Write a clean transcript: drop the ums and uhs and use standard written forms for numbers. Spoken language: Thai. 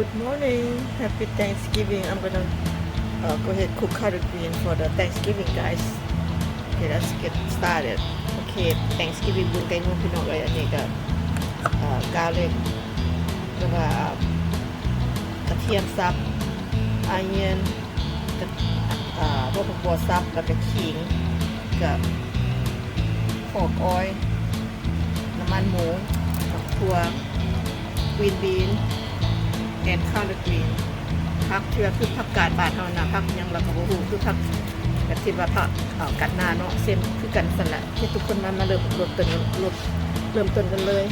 Good morning. Happy Thanksgiving. I'm gonna go ahead cook collard green for the Thanksgiving, guys. Okay, let's get started. Okay, Thanksgiving บุญไก่งวงพี่น้องเลยอันนี้ก็garlic แล้วก็กระเทียมสับ onion กับพวกบัวสับแล้วก็ขิงกับpork oil น้ำมันหมูถั่ว green bean and collard green ผักเทือคือผักกาดบาดเฮานะผักยังเราก็บ่ฮู้คือผักกะทิว่าผักกัดหน้าเนาะเส้นคือกันสั่นแหละที่ทุกคนมาเริ่มต้นกันเลย